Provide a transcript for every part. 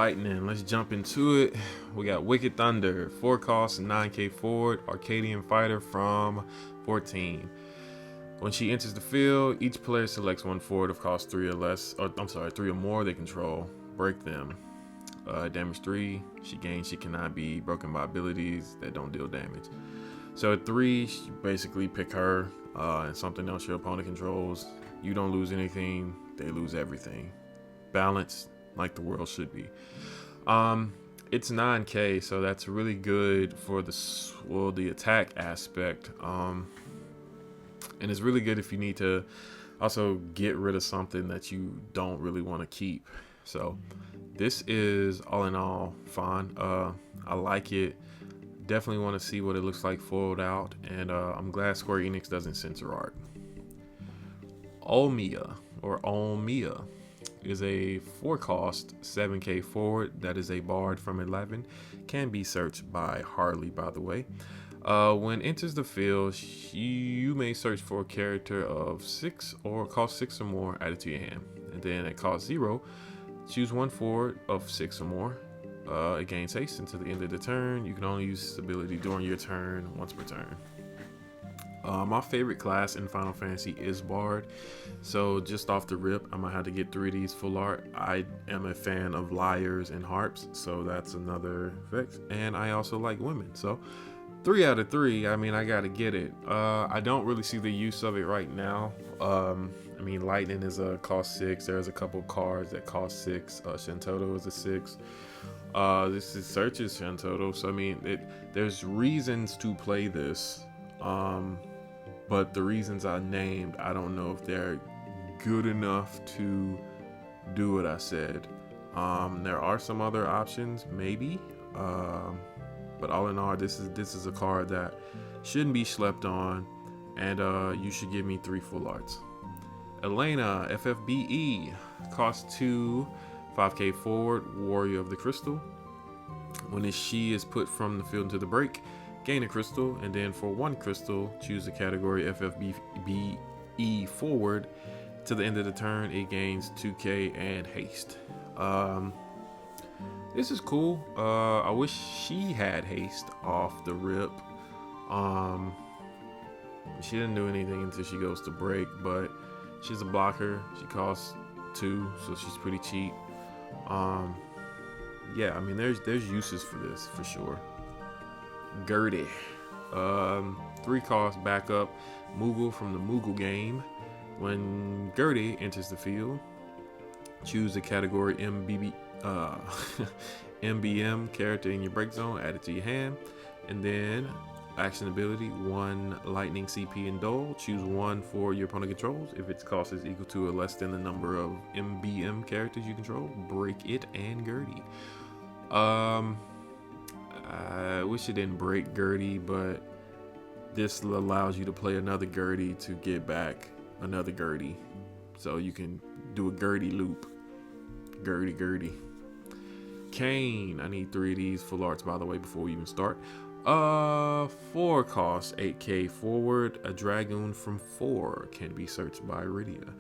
Lightning. Let's jump into it. We got Wicked Thunder, 4 cost, 9k forward, Arcadian Fighter from 14. When she enters the field, each player selects one forward of cost 3 or less, or 3 or more they control. Break them. Damage 3. She cannot be broken by abilities that don't deal damage. So at 3, you basically pick her and something else your opponent controls. You don't lose anything, they lose everything. Balanced like the world should be. It's 9k, so that's really good for the attack aspect. And it's really good if you need to also get rid of something that you don't really want to keep. So this is all in all fine. I like it. Definitely want to see what it looks like foiled out, and I'm glad Square Enix doesn't censor art. Olmia is a 4 cost, 7k forward. That is a bard from 11. Can be searched by Harley, by the way. When enters the field, you may search for a character of 6 or cost 6 or more, add it to your hand. And then at cost 0, choose one forward of 6 or more. It gains haste until the end of the turn. You can only use this ability during your turn, once per turn. My favorite class in Final Fantasy is Bard, so just off the rip, I'm gonna have to get 3 of these full art. I am a fan of lyres and harps, so that's another fix, and I also like women, so 3 out of 3. I mean, I gotta get it. I don't really see the use of it right now. I mean, Lightning is a cost 6. There's a couple cards that cost 6. Shantoto is a 6. This is Searches Shantoto, so I mean, there's reasons to play this. But the reasons I named, I don't know if they're good enough to do what I said. There are some other options, maybe. But all in all, this is a card that shouldn't be slept on, and you should give me 3 full arts. Elena, FFBE, cost 2, 5k forward, Warrior of the Crystal. When she is put from the field into the break, gain a crystal, and then for 1 crystal, choose the category FFBE forward. To the end of the turn, it gains 2k and haste. This is cool. I wish she had haste off the rip. She didn't do anything until she goes to break, but she's a blocker. She costs 2, so she's pretty cheap. Yeah, I mean, there's uses for this for sure. Gertie, 3 cost backup Moogle from the Moogle game. When Gertie enters the field, choose the category MBM character in your break zone, add it to your hand, and then action ability 1 lightning CP and Dole. Choose 1 for your opponent controls. If its cost is equal to or less than the number of MBM characters you control, break it and Gertie. I wish it didn't break Gertie, but this allows you to play another Gertie to get back another Gertie. So you can do a Gertie loop. Gertie. Kane, I need 3 of these full arts, by the way, before we even start. 4 cost, 8k forward, a Dragoon from 4, can be searched by Rydia.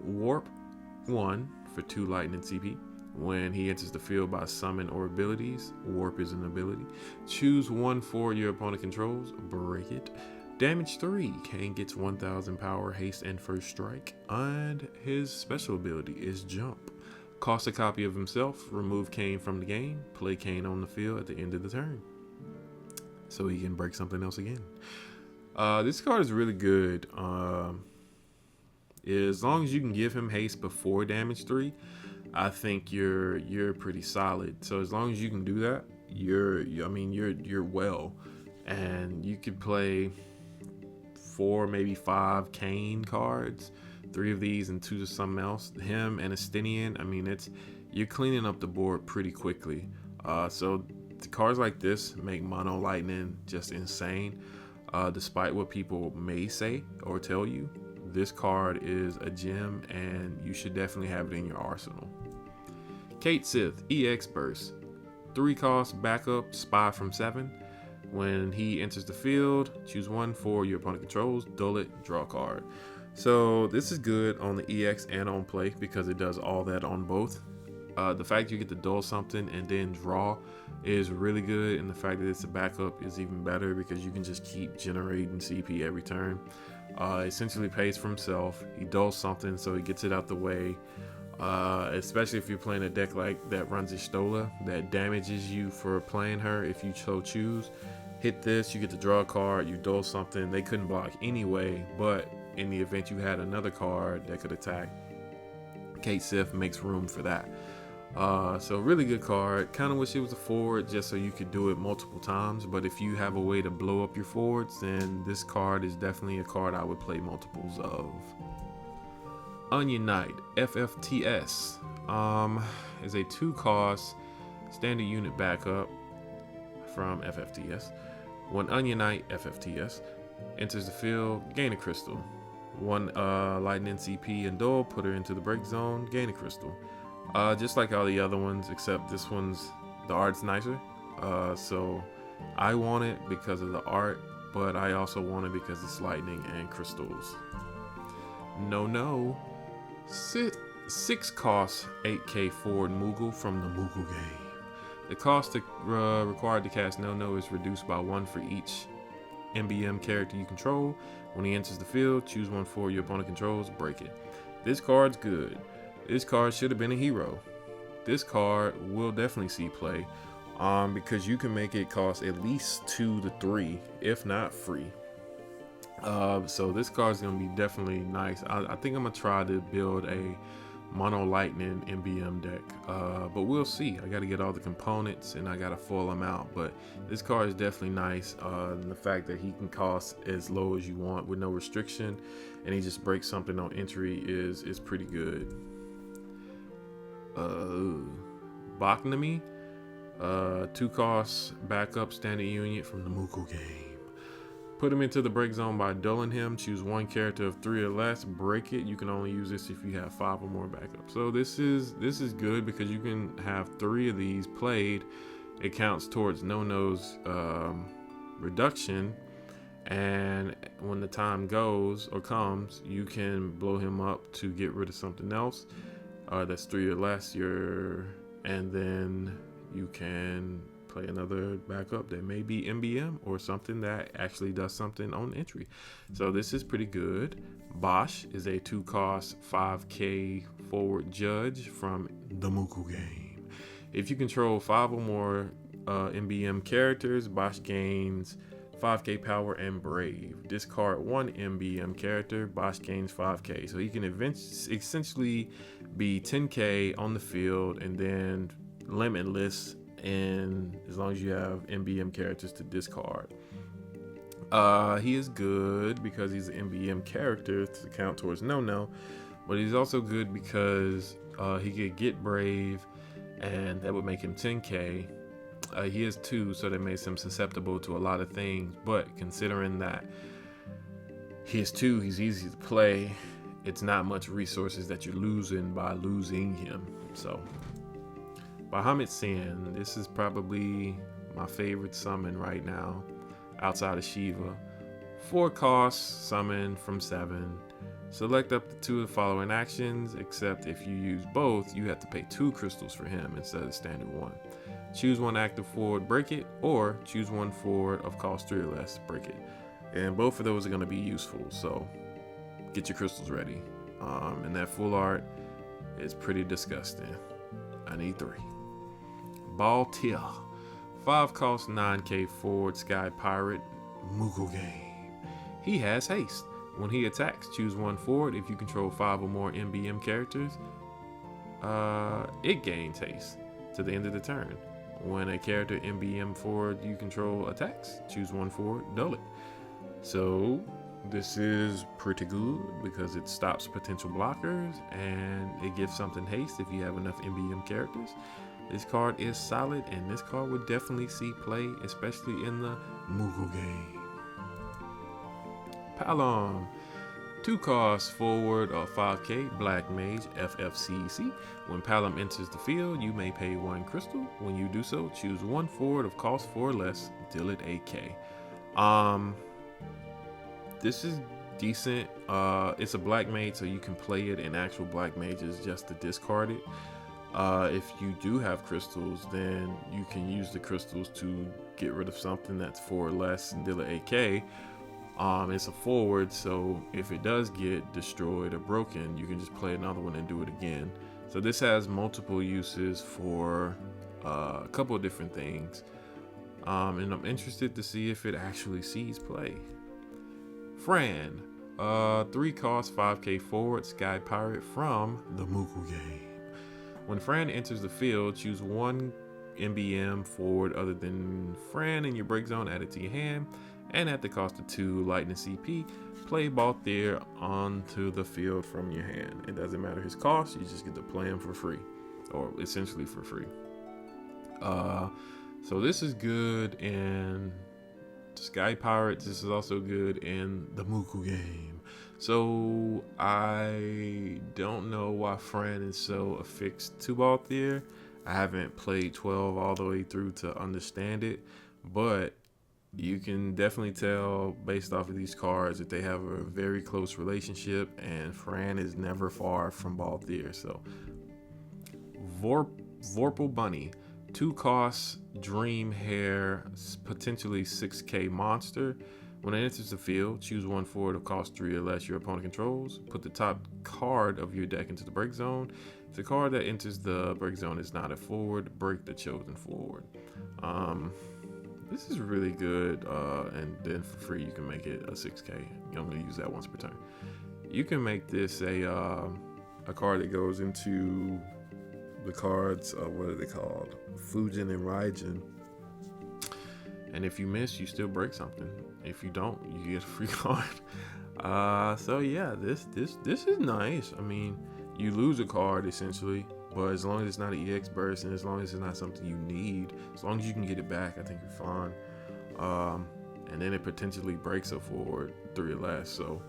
Warp 1 for 2 lightning CP. When he enters the field by summon or abilities, Warp is an ability. Choose 1 for your opponent controls, break it. Damage 3, Kane gets 1000 power, haste, and first strike. And his special ability is jump. Cost a copy of himself, remove Kane from the game, play Kane on the field at the end of the turn, so he can break something else again. This card is really good. As long as you can give him haste before damage 3, I think you're pretty solid. So as long as you can do that, you're well, and you could play 4, maybe 5 Kane cards, 3 of these and 2 to something else. Him and Estinian. I mean, you're cleaning up the board pretty quickly. So the cards like this make mono lightning just insane. Despite what people may say or tell you, this card is a gem, and you should definitely have it in your arsenal. Kate Sith, EX Burst, 3 cost backup Spy from 7. When he enters the field, choose 1 for your opponent controls, duel it, draw a card. So this is good on the EX and on play because it does all that on both. The fact you get to duel something and then draw is really good, and the fact that it's a backup is even better because you can just keep generating CP every turn. Essentially pays for himself. He dulls something, so he gets it out the way. Especially if you're playing a deck like that runs Istola that damages you for playing her if you so choose. Hit this, you get to draw a card, you duel something. They couldn't block anyway, but in the event you had another card that could attack, Kate Sith makes room for that. So really good card. Kind of wish it was a forward just so you could do it multiple times, but if you have a way to blow up your forwards, then this card is definitely a card I would play multiples of. Onion Knight, FFTS, is a 2-cost standard unit backup from FFTS. When Onion Knight, FFTS, enters the field, gain a crystal. 1 lightning CP and duel, put her into the break zone, gain a crystal. Just like all the other ones, except this one's, the art's nicer. So I want it because of the art, but I also want it because it's lightning and crystals. No. 6 cost 8k forward Moogle from the Moogle game. The cost required to cast No is reduced by 1 for each MBM character you control. When he enters the field, choose 1 forward your opponent controls, break it. This card's good. This card should have been a hero. This card will definitely see play because you can make it cost at least 2 to 3, if not free. So this card is going to be definitely nice. I think I'm going to try to build a mono lightning MBM deck, but we'll see. I got to get all the components and I got to full them out, but this card is definitely nice. And the fact that he can cost as low as you want with no restriction and he just breaks something on entry is pretty good. Baknami, 2 costs backup standard unit from the Moogle game. Put him into the break zone by dulling him. Choose 1 character of 3 or less. Break it. You can only use this if you have 5 or more backup. So this is good because you can have 3 of these played. It counts towards No-No's reduction, and when the time goes or comes, you can blow him up to get rid of something else that's 3 or less. And then you can play another backup that may be MBM or something that actually does something on entry. So this is pretty good. Bosch is a 2-cost 5k forward judge from the Moogle game. If you control 5 or more MBM characters, Bosch gains 5k power and brave. Discard 1 MBM character, Bosch gains 5k. So he can essentially be 10k on the field and then limitless, and as long as you have MBM characters to discard. He is good because he's an MBM character to count towards No, but he's also good because he could get brave and that would make him 10k. He is 2, so that makes him susceptible to a lot of things, but considering that he is 2, he's easy to play, it's not much resources that you're losing by losing him. So Bahamut Sin, this is probably my favorite summon right now outside of Shiva. 4 costs, summon from 7. Select up to 2 of the following actions, except if you use both, you have to pay 2 crystals for him instead of standard 1. Choose 1 active forward, break it, or choose 1 forward of cost 3 or less, break it. And both of those are going to be useful, so get your crystals ready. And that full art is pretty disgusting. I need 3. Baltia, 5 cost 9k forward sky pirate, Moogle game. He has haste. When he attacks, choose 1 forward. If you control 5 or more MBM characters, it gains haste to the end of the turn. When a character MBM forward you control attacks, choose 1 forward, dull it. So this is pretty good because it stops potential blockers and it gives something haste if you have enough MBM characters. This card is solid, and this card would definitely see play, especially in the Moogle game. Palom, 2 costs forward of 5k, Black Mage, FFCC. When Palom enters the field, you may pay 1 crystal. When you do so, choose 1 forward of cost 4 or less, deal it 8k. This is decent. It's a Black Mage, so you can play it in actual Black Mages just to discard it. If you do have crystals, then you can use the crystals to get rid of something that's 4 or less and deal an AK. It's a forward, so if it does get destroyed or broken, you can just play another one and do it again. So this has multiple uses for a couple of different things. And I'm interested to see if it actually sees play. Fran, 3 cost 5k forward, Sky Pirate from the Moogle game. When Fran enters the field, choose 1 MBM forward other than Fran in your break zone added to your hand, and at the cost of 2 lightning CP, play Balthier onto the field from your hand. It doesn't matter his cost, you just get to play him for free, or essentially for free. So this is good in Sky Pirates. This is also good in the Moogle game. So I don't know why Fran is so affixed to Balthier. I haven't played 12 all the way through to understand it, but you can definitely tell based off of these cards that they have a very close relationship, and Fran is never far from Balthier. So Vorpal Bunny, 2 costs, Dream Hair, potentially 6k monster. When it enters the field, choose 1 forward of cost 3 or less your opponent controls. Put the top card of your deck into the break zone. If the card that enters the break zone is not a forward, break the chosen forward. This is really good, and then for free you can make it a 6k. You only use that once per turn. You can make this a card that goes into the cards, what are they called? Fujin and Raijin. And if you miss, you still break something. If you don't, you get a free card. So yeah, this is nice. I mean, you lose a card essentially, but as long as it's not an EX burst, and as long as it's not something you need, as long as you can get it back, I think you're fine. And then it potentially breaks a forward 3 or less. So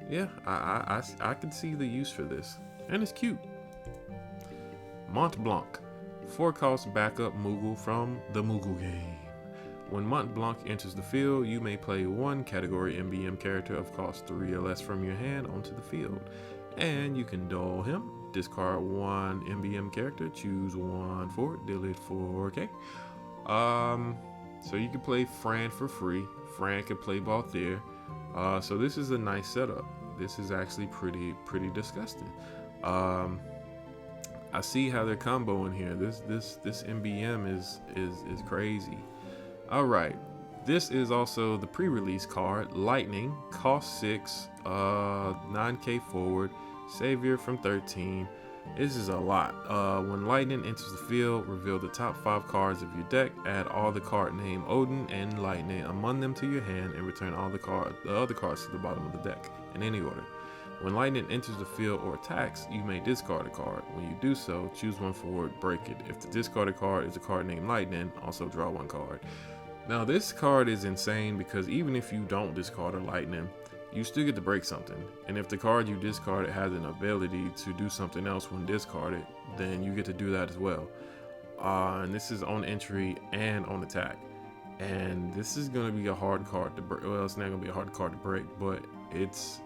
yeah, I can see the use for this, and it's cute. Mont Blanc, 4 cost backup Moogle from the Moogle game. When Mont Blanc enters the field, you may play 1 category MBM character of cost 3 or less from your hand onto the field, and you can dull him. Discard 1 MBM character, choose 1 forward, deal it 4k. So you can play Fran for free. Fran can play Balthier. So this is a nice setup. This is actually pretty disgusting. I see how they're comboing here. This MBM is crazy. All right, this is also the pre-release card. Lightning, cost 6, 9k forward, Savior from 13. This is a lot. When Lightning enters the field, reveal the top 5 cards of your deck. Add all the card name Odin and Lightning among them to your hand, and return all the other cards to the bottom of the deck in any order. When Lightning enters the field or attacks, you may discard a card. When you do so, choose 1 forward, break it. If the discarded card is a card named Lightning, also draw 1 card. Now this card is insane because even if you don't discard a Lightning, you still get to break something. And if the card you discarded has an ability to do something else when discarded, then you get to do that as well. And this is on entry and on attack. And this is going to be a hard card to break. Well, it's not going to be a hard card to break, but it's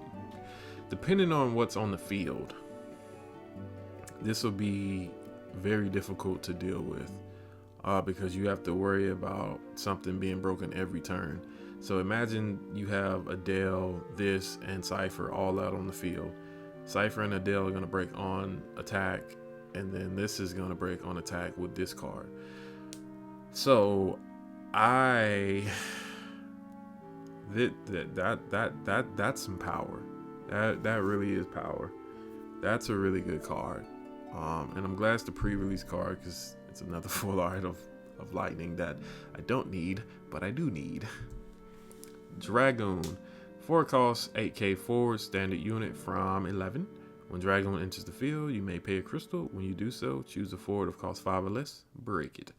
depending on what's on the field. This will be very difficult to deal with. Because you have to worry about something being broken every turn. So imagine you have Adele, this, and Cypher all out on the field. Cypher and Adele are going to break on attack, and then this is going to break on attack with this card. So that's some power. That really is power. That's a really good card. And I'm glad it's the pre-release card because it's another full art of Lightning that I don't need, but I do need. Dragoon, 4 costs, 8k forward, standard unit from 11. When Dragoon enters the field, you may pay a crystal. When you do so, choose a forward of cost 5 or less, break it.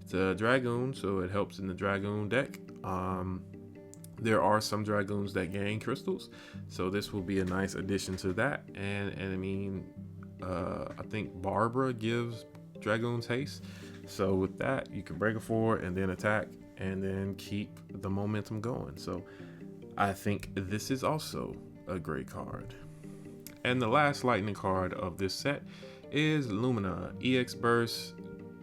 It's a Dragoon, so it helps in the Dragoon deck. There are some Dragoons that gain crystals, so this will be a nice addition to that. And I mean, I think Barbara gives Dragoons haste, so with that you can break a forward and then attack and then keep the momentum going. So I think this is also a great card. And the last Lightning card of this set is Lumina. EX Burst,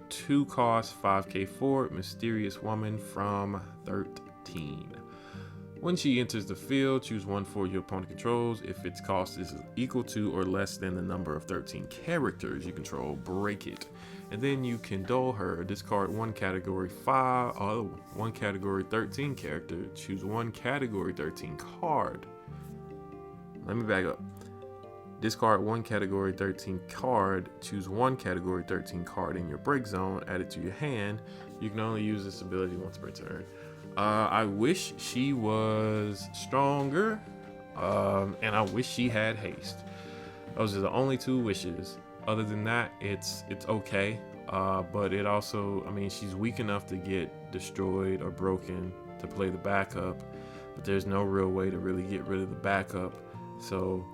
2 cost, 5k forward, mysterious woman from 13. When she enters the field, choose one for your opponent controls. If its cost is equal to or less than the number of 13 characters you control, break it. And then you can dull her. Discard one category 13 character. Choose one category 13 card. Let me back up. Discard one category 13 card. Choose one category 13 card in your break zone. Add it to your hand. You can only use this ability once per turn. I wish she was stronger, and I wish she had haste. Those are the only 2 wishes. Other than that, it's okay. But it also, I mean, she's weak enough to get destroyed or broken to play the backup, but there's no real way to really get rid of the backup. So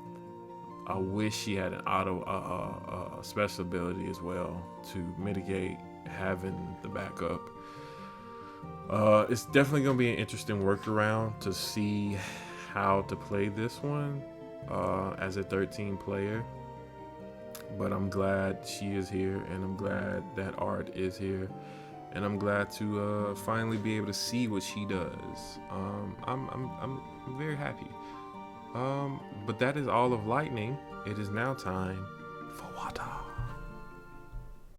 I wish she had an auto special ability as well to mitigate having the backup. It's definitely going to be an interesting workaround to see how to play this one as a 13 player. But I'm glad she is here, and I'm glad that Art is here, and I'm glad to finally be able to see what she does. I'm very happy. But that is all of Lightning. It is now time for water.